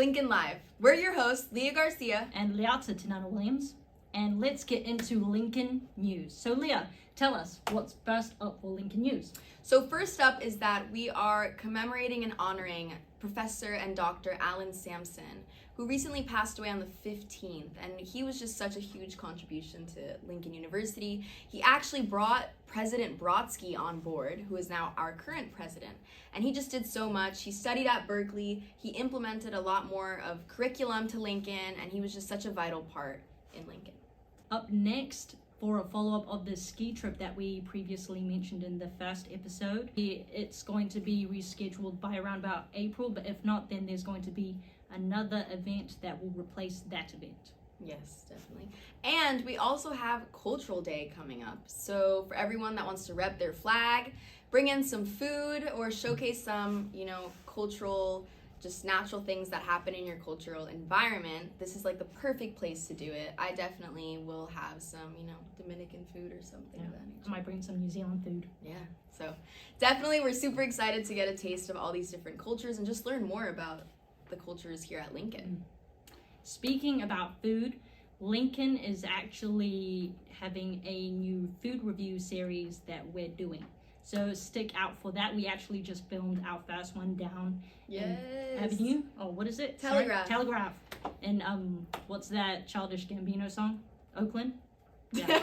Lincoln Live. We're your hosts, Leah Garcia and Liata Tinana Williams, and let's get into Lincoln News. So Leah, tell us what's first up for Lincoln News. So first up is that we are commemorating and honoring Professor and Dr. Alan Sampson, who recently passed away on the 15th, and he was just such a huge contribution to Lincoln University. He actually brought President Brodsky on board, who is now our current president, and he just did so much. He studied at Berkeley, he implemented a lot more of curriculum to Lincoln, and he was just such a vital part in Lincoln. Up next, for a follow-up of the ski trip that we previously mentioned in the first episode, it's going to be rescheduled by around about April, but if not, then there's going to be another event that will replace that event. Yes, definitely. And we also have Cultural Day coming up. So for everyone that wants to rep their flag, bring in some food or showcase some, cultural, just natural things that happen in your cultural environment, this is like the perfect place to do it. I definitely will have some, Dominican food or something of that nature. I might bring some New Zealand food. Yeah, so definitely we're super excited to get a taste of all these different cultures and just learn more about the cultures here at Lincoln. Speaking about food, Lincoln is actually having a new food review series that we're doing. So stick out for that. We actually just filmed our first one down Yes. in Avenue. Oh, what is it? Telegraph. Sorry? Telegraph. And what's that Childish Gambino song? Oakland? Yeah.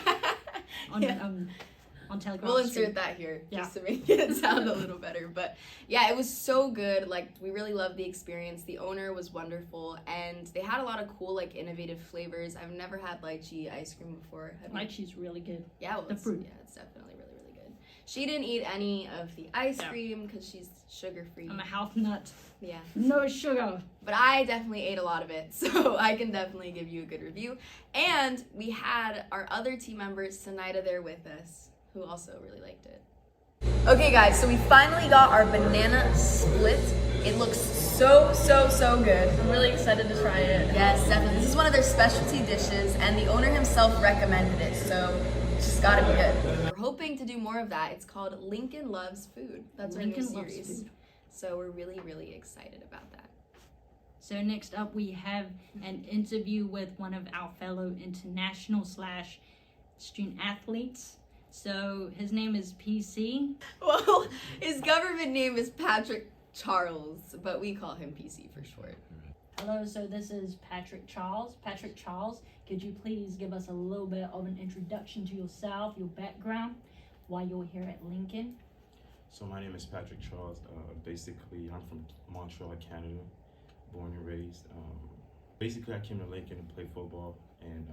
On Telegraph We'll Street. insert that here just to make it sound a little better. But yeah, it was so good. Like, we really loved the experience. The owner was wonderful, and they had a lot of cool, innovative flavors. I've never had lychee ice cream before. Lychee's really good. Yeah, well, the fruit. Yeah, it's definitely really, really good. She didn't eat any of the ice cream because she's sugar-free. I'm a health nut. Yeah. No sugar. But I definitely ate a lot of it, so I can definitely give you a good review. And we had our other team member, Senaida, there with us, who also really liked it. Okay guys, so we finally got our banana split. It looks so good. I'm really excited to try it. Yes, definitely. This is one of their specialty dishes, and the owner himself recommended it, so it's just gotta be good. We're hoping to do more of that. It's called Lincoln Loves Food. That's our new Lincoln Loves series. Food. So we're really, really excited about that. So next up, we have an interview with one of our fellow international/student athletes. So his name is PC. Well, his government name is Patrick Charles, but we call him PC for short. Hello, so this is Patrick Charles. Patrick Charles, could you please give us a little bit of an introduction to yourself, your background, why you're here at Lincoln? So my name is Patrick Charles. Basically, I'm from Montreal, Canada, born and raised. Basically, I came to Lincoln to play football and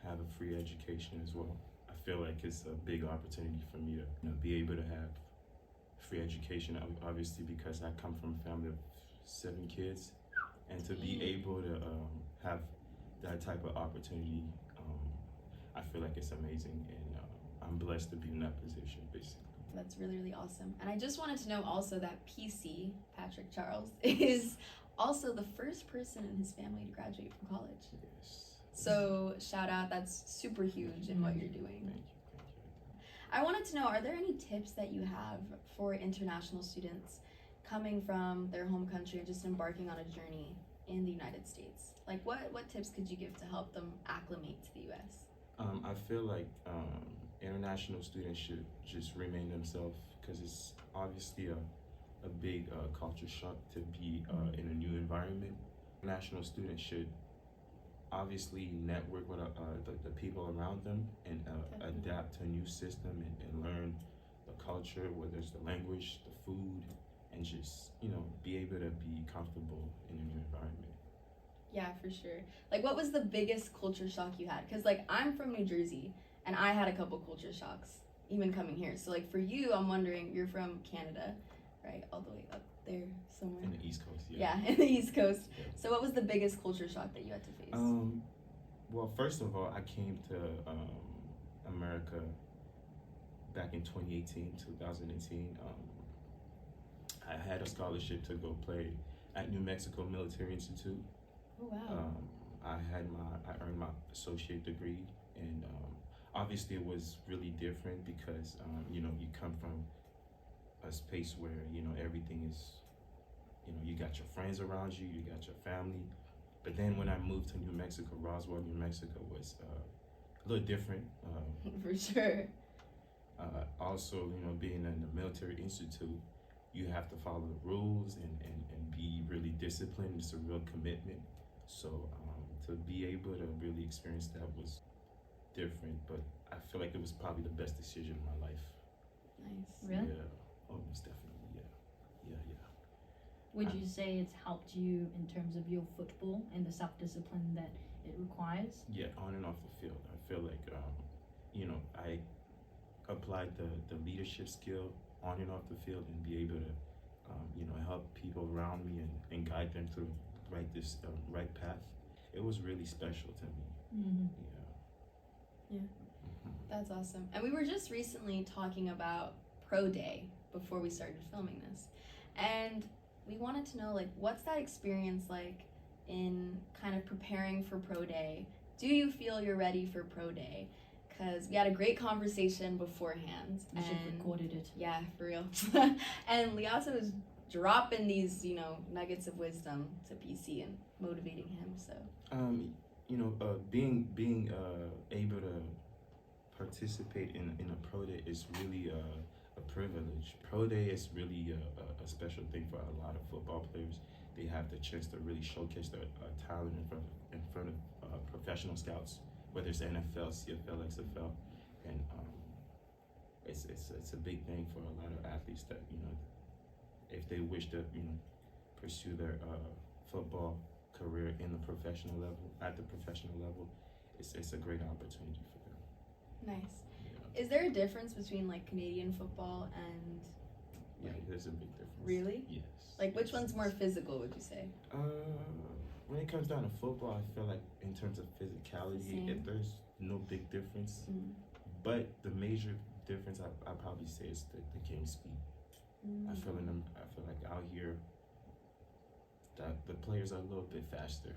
have a free education as well. I feel like it's a big opportunity for me to be able to have free education, obviously because I come from a family of 7 kids, and to be able to have that type of opportunity, I feel like it's amazing, and I'm blessed to be in that position, basically. That's really, really awesome. And I just wanted to know also that PC, Patrick Charles, is also the first person in his family to graduate from college. Yes. So shout out, that's super huge in what you're doing. Thank you. I wanted to know, are there any tips that you have for international students coming from their home country or just embarking on a journey in the United States? Like what tips could you give to help them acclimate to the US? I feel like international students should just remain themselves because it's obviously a big culture shock to be in a new environment. International students should obviously network with the people around them and adapt to a new system and learn the culture, whether it's the language, the food, and just, be able to be comfortable in a new environment. Yeah, for sure. What was the biggest culture shock you had? Because, I'm from New Jersey, and I had a couple culture shocks, even coming here. So, for you, I'm wondering, you're from Canada, right? All the way up there somewhere. In the East Coast, yeah. Yeah, in the East Coast. Yeah. So what was the biggest culture shock that you had to face? Well, first of all, I came to America back in 2018. I had a scholarship to go play at New Mexico Military Institute. Oh, wow. I earned my associate degree, and obviously it was really different because you come from a space where everything is You know, you got your friends around you, you got your family. But then when I moved to New Mexico, Roswell, New Mexico was a little different. For sure. Also, you know, being in the military institute, you have to follow the rules and be really disciplined. It's a real commitment. So to be able to really experience that was different, but I feel like it was probably the best decision in my life. Nice. Really? Yeah, almost definitely. Yeah. Would you say it's helped you in terms of your football and the self-discipline that it requires? Yeah, on and off the field. I feel like, you know, I applied the leadership skill on and off the field and be able to, you know, help people around me and guide them to right path. It was really special to me. Mm-hmm. Yeah. That's awesome. And we were just recently talking about Pro Day before we started filming this. And we wanted to know, like, what's that experience like in kind of preparing for Pro Day? Do you feel you're ready for Pro Day? Because we had a great conversation beforehand. You should have recorded it. Yeah, for real. And Liasa was dropping these, you know, nuggets of wisdom to PC and motivating him. So, you know, being able to participate in a pro day is really a privilege. Pro day is really a special thing for a lot of football players. They have the chance to really showcase their talent in front of professional scouts, whether it's NFL, CFL, XFL, and it's a big thing for a lot of athletes that, you know, if they wish to, you know, pursue their football career in the professional level, at the professional level, it's a great opportunity for them. nice. Yeah, Is there a difference between, like, Canadian football and, yeah, there's a big difference. really? Yes. Like, which yes, one's more yes. physical, would you say? When it comes down to football, I feel like in terms of physicality, Same. there's no big difference. Mm. But the major difference I probably say is the game speed. I feel like out here that the players are a little bit faster,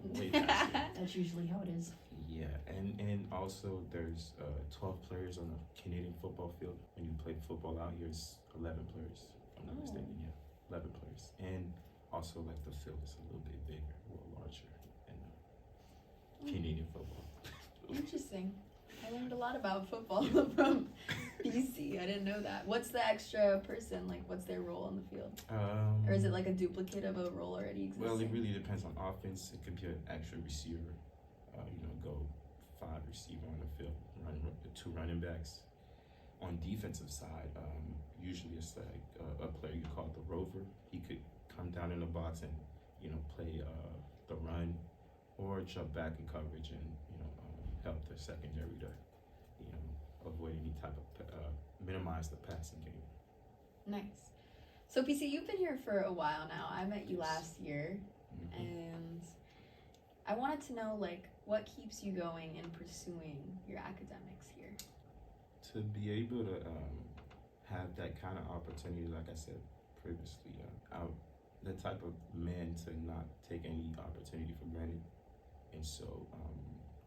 way faster. That's usually how it is. Yeah, and also there's 12 players on a Canadian football field. When you play football out here, it's 11 players. If I'm not mistaken, yeah, 11 players. And also, like, the field is a little bit bigger, a little larger in Canadian football. Interesting. I learned a lot about football from BC. I didn't know that. What's the extra person? Like, what's their role on the field? Or is it like a duplicate of a role already existing? Well, it really depends on offense. It could be an extra receiver. You know, go 5 receiver on the field, run 2 running backs. On defensive side, usually it's like a player you call the rover. He could come down in the box and, you know, play the run or jump back in coverage and, you know, help the secondary to, you know, avoid any type of minimize the passing game. Nice. So, PC, you've been here for a while now. I met you last year, Mm-hmm. and I wanted to know, like, what keeps you going in pursuing your academics here? To be able to have that kind of opportunity, like I said previously, I'm the type of man to not take any opportunity for granted. And so,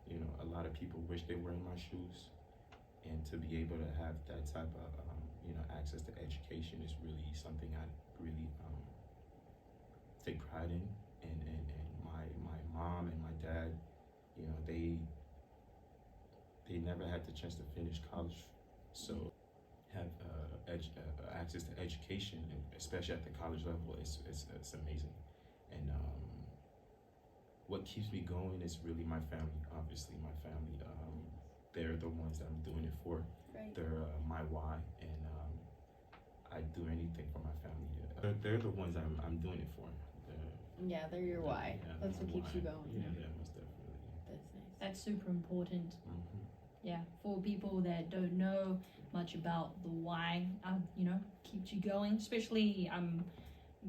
you know, a lot of people wish they were in my shoes. And to be able to have that type of, you know, access to education is really something I really take pride in. And my mom and my dad, you know, they never had the chance to finish college. So have access to education, and especially at the college level, it's amazing. And what keeps me going is really my family. Obviously, my family. They're the ones that I'm doing it for. Right. They're my why, and I'd do anything for my family. They're the ones I'm doing it for. Yeah, they're your why. Yeah, That's what my keeps why. you going. Yeah, most definitely. That's nice. That's super important. Mm-hmm. Yeah, for people that don't know much about the why, you know, keeps you going, especially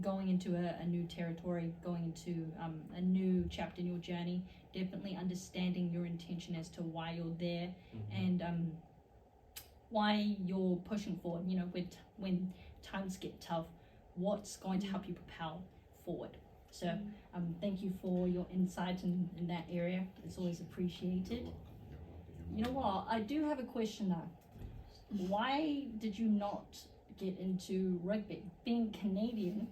going into a new territory, going into a new chapter in your journey, definitely understanding your intention as to why you're there, Mm-hmm. and why you're pushing forward, you know, when times get tough, what's going to help you propel forward. So thank you for your insight in that area. It's always appreciated. You're welcome. You know what? I do have a question now. Why did you not get into rugby? Being Canadian,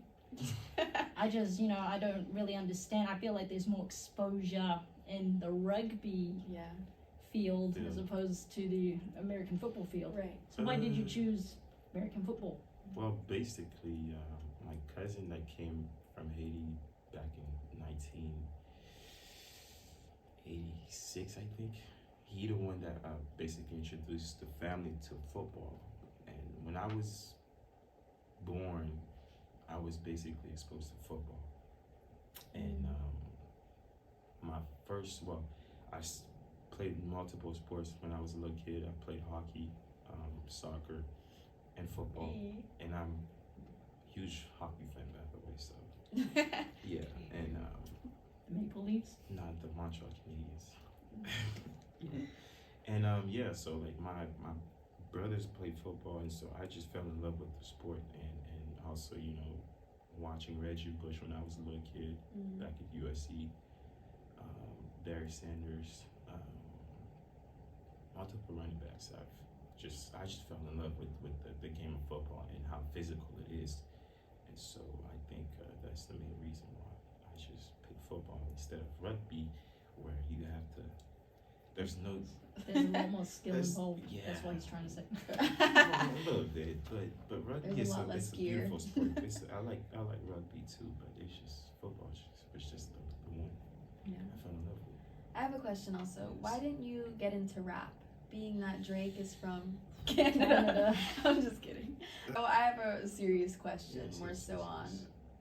I just, I don't really understand. I feel like there's more exposure in the rugby Yeah. field Yeah. as opposed to the American football field. Right. So why did you choose American football? Well, basically, my cousin that came from Haiti back in 1986, I think, he the one that basically introduced the family to football. And when I was born, I was basically exposed to football. And my first, well, played multiple sports when I was a little kid. I played hockey, soccer, and football. And I'm a huge hockey fan, by the way, so yeah. And The Maple Leafs? not the Montreal Canadiens. And so like my brothers played football, and so I just fell in love with the sport, and also watching Reggie Bush when I was a little kid back at USC, Barry Sanders, multiple running backs. I just fell in love with the game of football and how physical it is, and so I think that's the main reason why I just picked football instead of rugby, where you have to. There's a lot more skill involved. Yeah. That's what he's trying to say. a little bit, but rugby There's is a lot less it's a gear. beautiful sport. I like rugby too, but it's just football. It's just the one Yeah. I fell in love with. I have a question also. Why didn't you get into rap? Being that Drake is from Canada. I'm just kidding. Oh, I have a serious question, Yes. on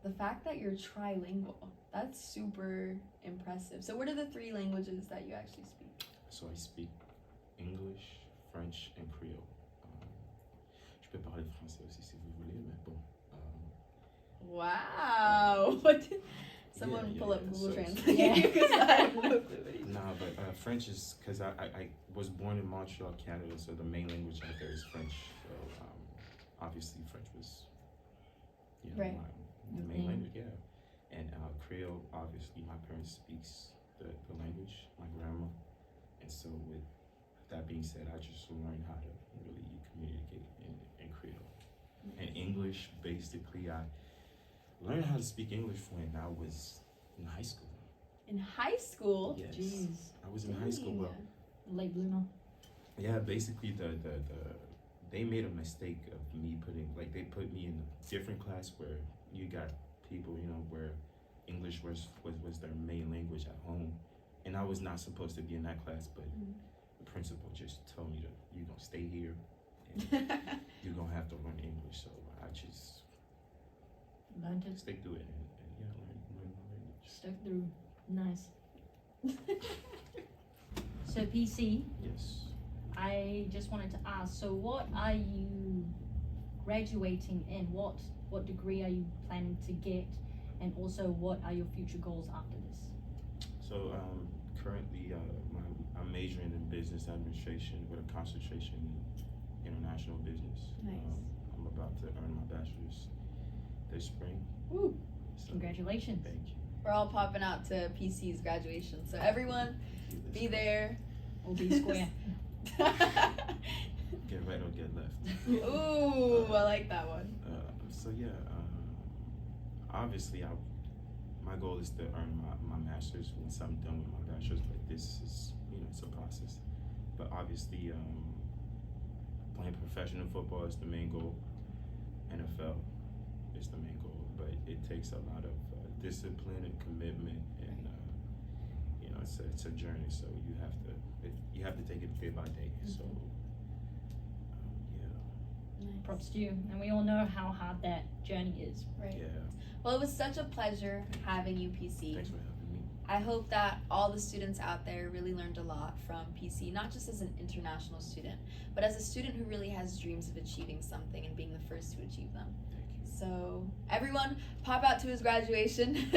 the fact that you're trilingual. That's super impressive. So what are the 3 languages that you actually speak? So I speak English, French, and Creole. Je peux parler français aussi si vous voulez, mais bon. Wow. What did someone pull up Google Translate? Because I have no clue what he's Nah, but French is because I was born in Montreal, Canada, so the main language out there is French. So obviously French was, Right. the main language, yeah. And Creole, obviously my parents speaks the language, my grandma, and so with that being said, I just learned how to really communicate in Creole. And English, basically, I learned how to speak English when I was in high school. In high school? Yes. Jeez. I was in high school. Well, Late bloomer. yeah, basically they made a mistake of me they put me in a different class where you got people, where English was their main language at home. And I was not supposed to be in that class, but the principal just told me you're gonna stay here and you're gonna have to learn English. So I just Learned it. stick to it and learn my language. Stuck through. Nice. So PC, Yes. I just wanted to ask, so what are you graduating in? What degree are you planning to get? And also, what are your future goals after this? So currently I'm majoring in business administration with a concentration in international business. Nice. I'm about to earn my bachelor's this spring. Woo. So, Congratulations. thank you. We're all popping out to PC's graduation. So everyone, be there. Or be square. Get right or get left. Ooh, I like that one. Obviously my goal is to earn my master's once I'm done with my bachelor's, but this is, it's a process. But obviously, playing professional football is the main goal. NFL is the main goal, but it takes a lot of discipline and commitment, and it's a journey. So you have to take it day by day. So Nice. Props to you. And we all know how hard that journey is. Right. yeah. Well, it was such a pleasure having you, PC. Thanks for having me. I hope that all the students out there really learned a lot from PC, not just as an international student, but as a student who really has dreams of achieving something and being the first to achieve them. Thank you. So everyone pop out to his graduation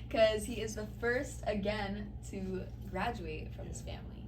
because he is the first again to graduate from his family.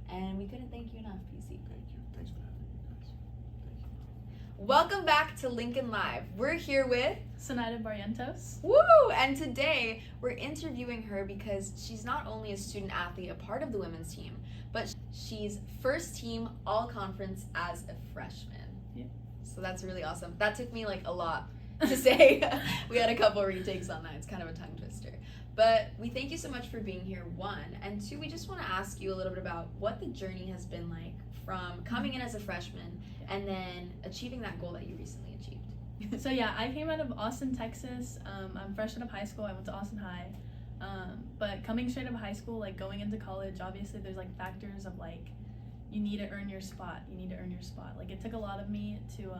And we couldn't thank you enough, PC. Thank you. Thanks for having me, guys. Thank you. Welcome back to Lincoln Live. We're here with Senaida Barrientos. Woo! And today we're interviewing her because she's not only a student athlete, a part of the women's team, but she's first team all conference as a freshman. Yeah. So that's really awesome. That took me like a lot to say. We had a couple retakes on that. It's kind of a tongue twister. But we thank you so much for being here, one. And two, we just want to ask you a little bit about what the journey has been like from coming in as a freshman and then achieving that goal that you recently achieved. So yeah, I came out of Austin, Texas. I'm fresh out of high school. I went to Austin High. But coming straight out of high school, like going into college, obviously there's like factors of like, you need to earn your spot. Like it took a lot of me to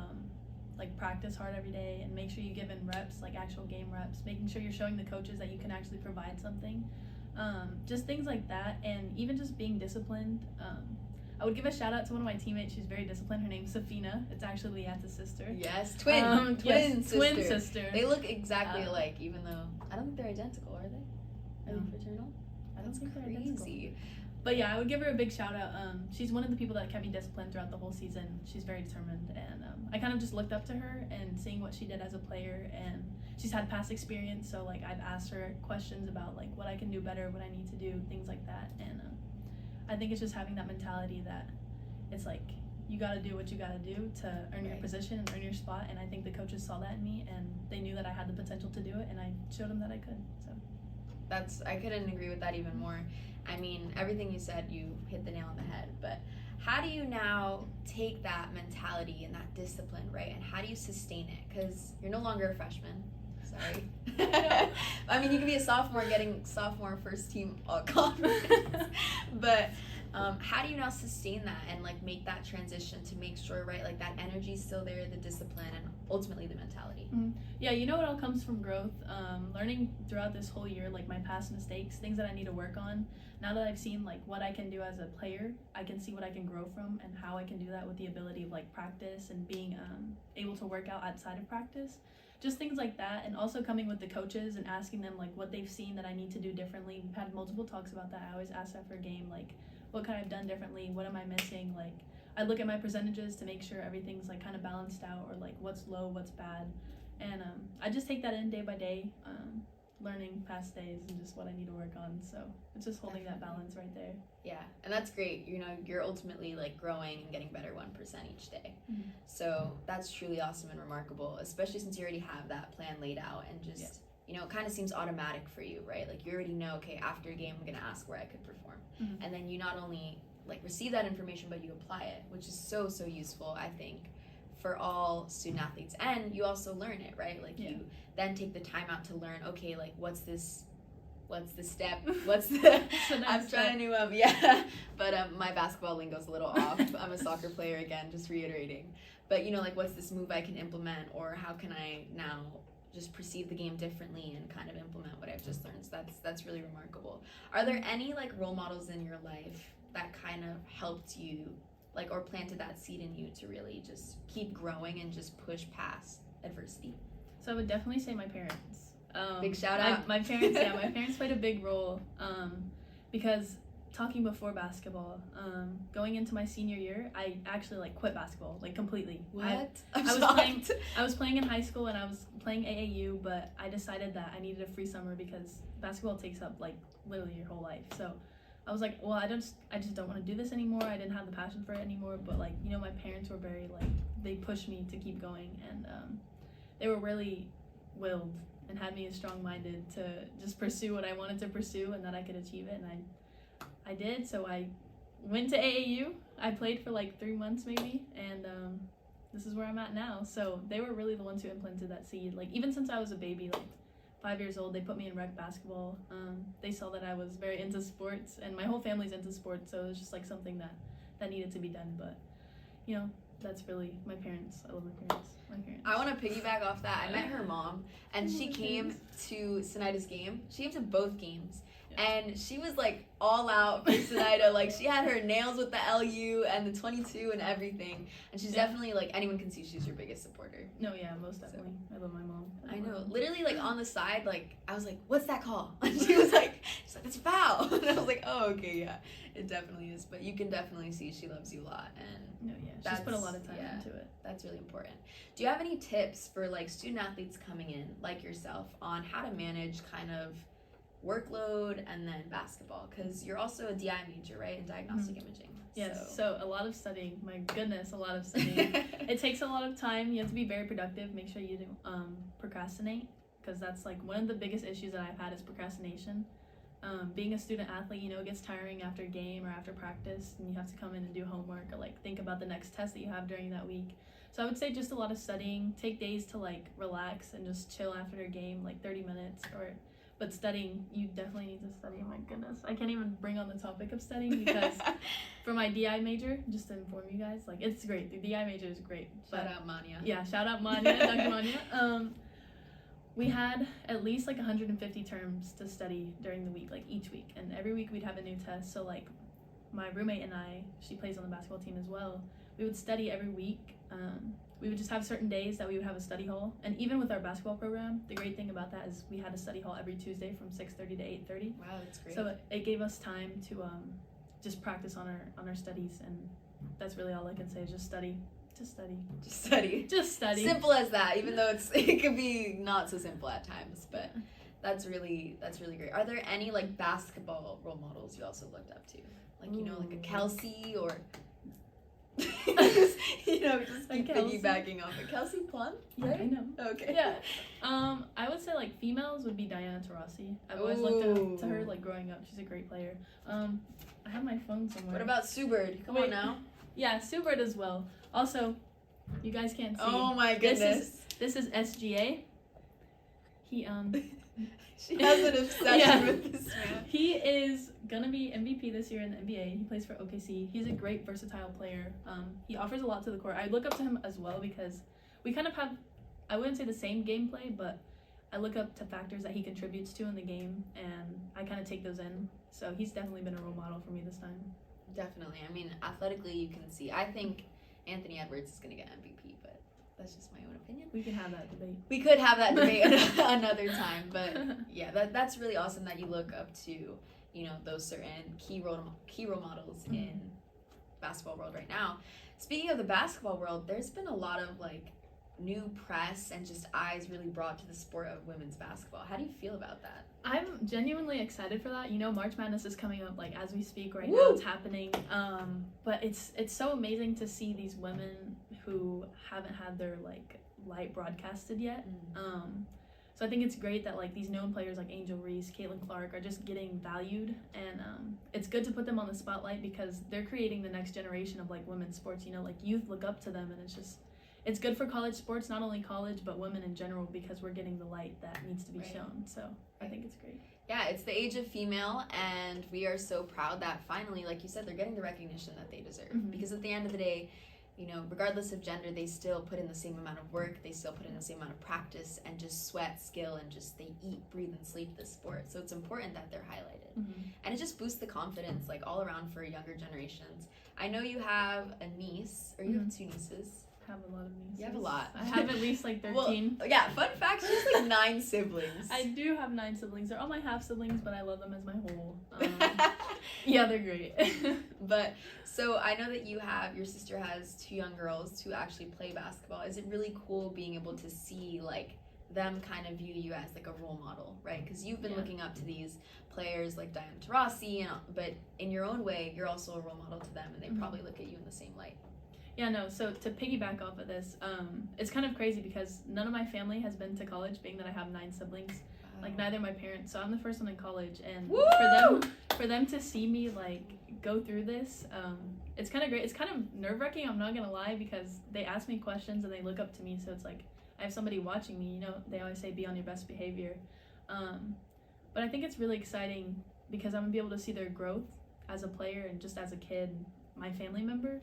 like practice hard every day and make sure you give in reps, like actual game reps, making sure you're showing the coaches that you can actually provide something. Just things like that, and even just being disciplined. I would give a shout out to one of my teammates. She's very disciplined. Her name's Safina. It's actually Leanna's sister. Yes, twin twin sister. They look exactly alike, even though I don't think they're identical, are they? Are they fraternal? I don't think they're Crazy. identical. But yeah, I would give her a big shout out. She's one of the people that kept me disciplined throughout the whole season. She's very determined, and I kind of just looked up to her and seeing what she did as a player, and she's had past experience, so like I've asked her questions about like what I can do better, what I need to do, things like that. And I think it's just having that mentality that it's like you got to do what you got to do to earn your position and earn your spot. And I think the coaches saw that in me, and they knew that I had the potential to do it, and I showed them that I could. So I couldn't agree with that even more. I mean, everything you said, you hit the nail on the head. But how do you now take that mentality and that discipline, right? And how do you sustain it? Because you're no longer a freshman. Sorry. I mean, you can be a sophomore getting sophomore first team all conference. But how do you now sustain that and like make that transition to make sure, right, like that energy's still there, the discipline, and ultimately the mentality? Yeah, you know, it all comes from growth. Learning throughout this whole year, like my past mistakes, things that I need to work on. Now that I've seen like what I can do as a player, I can see what I can grow from and how I can do that with the ability of like practice and being able to work out outside of practice. Just things like that, and also coming with the coaches and asking them like what they've seen that I need to do differently. We've had multiple talks about that. I always ask after a game, like, what could I have done differently? What am I missing? Like, I look at my percentages to make sure everything's like kind of balanced out, or like what's low, what's bad. And I just take that in day by day, learning past days and just what I need to work on. So it's just holding that balance right there. Yeah, and that's great. You know, you're ultimately like growing and getting better 1% each day. So that's truly awesome and remarkable, especially since you already have that plan laid out and just, you know, it kind of seems automatic for you, right? Like you already know, okay, after a game, I'm going to ask where I could perform. And then you not only like receive that information, but you apply it, which is so, so useful, I think, for all student athletes. And you also learn it, right? Like you then take the time out to learn, okay, like what's the step, what's the I'm trying to but my basketball lingo's a little off. I'm a soccer player again, just reiterating. But you know, like what's this move I can implement, or how can I now just perceive the game differently and kind of implement what I've just learned. So that's really remarkable. Are there any like role models in your life that kind of helped you, like, or planted that seed in you to really just keep growing and just push past adversity? So I would definitely say my parents. Big shout out. My parents, my parents played a big role because talking before basketball, going into my senior year, I actually like quit basketball like completely. What? I was playing in high school and I was playing AAU, but I decided that I needed a free summer because basketball takes up like literally your whole life. So I was like, well, I just don't want to do this anymore. I didn't have the passion for it anymore. But like, you know, my parents were very like, they pushed me to keep going, and they were really willed and had me strong-minded to just pursue what I wanted to pursue and that I could achieve it. And I did. So I went to AAU. I played for like 3 months maybe, and this is where I'm at now. So they were really the ones who implanted that seed. Like even since I was a baby, like 5 years old, they put me in rec basketball. They saw that I was very into sports, and my whole family's into sports, so it was just like something that needed to be done. But you know, that's really my parents. I love my parents. I want to piggyback off that. I met her mom, and she came to Senaida's game. She came to both games. And she was like all out for Senaida. Like she had her nails with the LU and the 22 and everything. And she's definitely like, anyone can see she's your biggest supporter. No, yeah, most definitely. So, I love my mom. I know. Literally like on the side, like I was like, what's that call? And she's like, that's a foul. And I was like, oh, okay, yeah, it definitely is. But you can definitely see she loves you a lot. And no, yeah, she's put a lot of time into it. That's really important. Do you have any tips for like student athletes coming in like yourself on how to manage kind of workload and then basketball? Because you're also a DI major, right, in diagnostic imaging. Yes, so a lot of studying. My goodness, a lot of studying. It takes a lot of time. You have to be very productive. Make sure you don't procrastinate, because that's like one of the biggest issues that I've had is procrastination. Being a student athlete, it gets tiring after game or after practice, and you have to come in and do homework or like think about the next test that you have during that week. So I would say just a lot of studying. Take days to like relax and just chill after a game, like 30 minutes. But studying, you definitely need to study. Oh my goodness, I can't even bring on the topic of studying because for my DI major, just to inform you guys, like it's great. The DI major is great. Shout out Manya. Yeah, shout out Manya, Dr. Manya. We had at least like 150 terms to study during the week, like each week, and every week we'd have a new test. So like my roommate and I, she plays on the basketball team as well, we would study every week. We would just have certain days that we would have a study hall, and even with our basketball program, the great thing about that is we had a study hall every Tuesday from 6:30 to 8:30. Wow, that's great. So it gave us time to just practice on our studies, and that's really all I can say is just study. Just study. Just study. Just study. Simple as that, even though it can be not so simple at times, but that's really great. Are there any like basketball role models you also looked up to? Like, like a Kelsey or just Like keep Kelsey? piggybacking off it. Kelsey Plum? Yeah, Right? I know. Okay. Yeah. I would say like females would be Diana Taurasi. I've always looked up to her like growing up. She's a great player. I have my phone somewhere. What about Sue Bird? Come on Wait. now. Yeah, Sue Bird as well. Also, you guys can't see. Oh my goodness. This is SGA. He She has an obsession Yeah. with this man. He is gonna be MVP this year in the NBA. He plays for OKC. He's a great versatile player. He offers a lot to the court. I look up to him as well because we kind of have, I wouldn't say the same gameplay, but I look up to factors that he contributes to in the game, and I kind of take those in. So he's definitely been a role model for me this time. Definitely. I mean, athletically, you can see. I think Anthony Edwards is going to get MVP, but that's just my own opinion. We can have that debate. We could have that debate another time, but yeah, that's really awesome that you look up to, those certain key role models in basketball world right now. Speaking of the basketball world, there's been a lot of like new press and just eyes really brought to the sport of women's basketball. How do you feel about that? I'm genuinely excited for that. March Madness is coming up like as we speak right Woo! now. It's happening. But it's so amazing to see these women who haven't had their like light broadcasted yet. So I think it's great that like these known players like Angel Reese, Caitlin Clark are just getting valued, and it's good to put them on the spotlight because they're creating the next generation of like women's sports. Like youth look up to them, and it's good for college sports, not only college but women in general, because we're getting the light that needs to be shown. So I think it's great. Yeah, it's the age of female, and we are so proud that finally, like you said, they're getting the recognition that they deserve. Because at the end of the day, regardless of gender, they still put in the same amount of work, they still put in the same amount of practice, and just sweat, skill, and just they eat, breathe, and sleep this sport. So it's important that they're highlighted. And it just boosts the confidence, like, all around for younger generations. I know you have a niece, or you have two nieces. I have a lot of nieces. You have a lot. I have at least like 13. Well, yeah, fun fact, she has like 9 siblings. I do have 9 siblings. They're all my half siblings, but I love them as my whole. Yeah, they're great. But so I know that your sister has 2 young girls who actually play basketball. Is it really cool being able to see like them kind of view you as like a role model, right? Because you've been looking up to these players like Diana Taurasi, but in your own way, you're also a role model to them, and they probably look at you in the same light. Yeah, no, so to piggyback off of this, it's kind of crazy because none of my family has been to college, being that I have 9 siblings. Wow. Like, neither my parents, so I'm the first one in college, and Woo! for them to see me, like, go through this, it's kind of great. It's kind of nerve-wracking, I'm not gonna lie, because they ask me questions and they look up to me, so it's like, I have somebody watching me, they always say be on your best behavior. But I think it's really exciting because I'm gonna be able to see their growth as a player and just as a kid, my family member.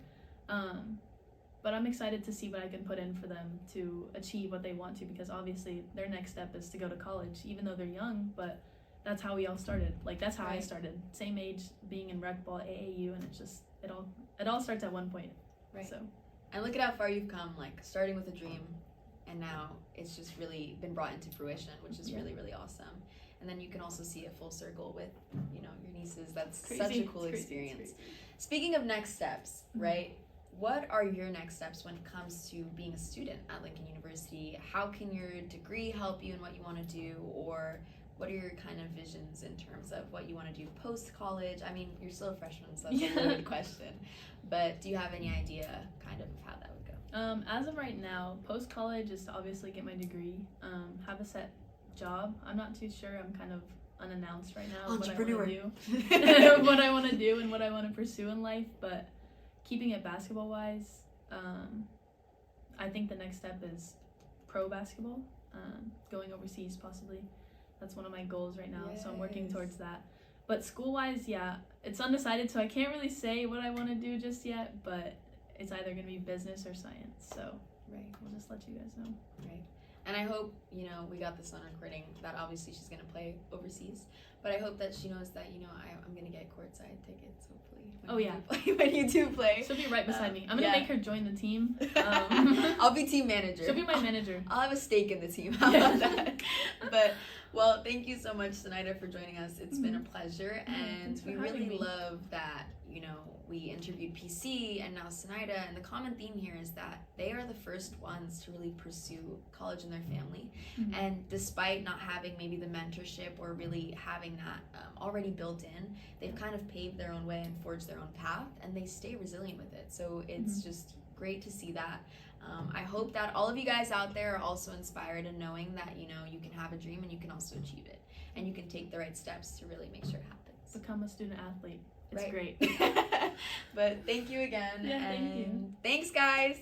But I'm excited to see what I can put in for them to achieve what they want to, because obviously their next step is to go to college, even though they're young, but that's how we all started. Like, that's how I started. Same age, being in rec ball, AAU, and it's just, it all starts at one point. Right. So. And look at how far you've come, like starting with a dream, and now it's just really been brought into fruition, which is really, really awesome. And then you can also see it full circle with, your nieces. That's such a cool experience. Speaking of next steps, right? What are your next steps when it comes to being a student at Lincoln University? How can your degree help you in what you want to do? Or what are your kind of visions in terms of what you want to do post-college? I mean, you're still a freshman, so that's Yeah. a good question. But do you have any idea kind of how that would go? As of right now, post college is to obviously get my degree, have a set job. I'm not too sure. I'm kind of unannounced right now what I want to do, what I want to do, and what I want to pursue in life. But keeping it basketball wise, I think the next step is pro basketball, going overseas possibly. That's one of my goals right now, so I'm working Yes. towards that. But school wise, yeah, it's undecided, so I can't really say what I want to do just yet. But it's either gonna be business or science, so Right. we'll just let you guys know. Right. And I hope, we got this on recording, that obviously she's going to play overseas. But I hope that she knows that, I'm going to get courtside tickets, hopefully. When you do play. She'll be right beside me. I'm gonna yeah. make her join the team. I'll be team manager. She'll be my manager. I'll have a stake in the team. How about that? But, well, thank you so much, Senaida, for joining us. It's been a pleasure. And thanks for we having really me. love that, we interviewed PC and now Senaida. And the common theme here is that they are the first ones to really pursue college in their family. Mhm. And despite not having maybe the mentorship or really having that already built in, they've kind of paved their own way and forged their own path, and they stay resilient with it. So it's just great to see that. I hope that all of you guys out there are also inspired in knowing that, you can have a dream and you can also achieve it. And you can take the right steps to really make sure it happens. Become a student athlete. It's Right. great. But thank you again. Yeah, thank and you. Thanks, guys.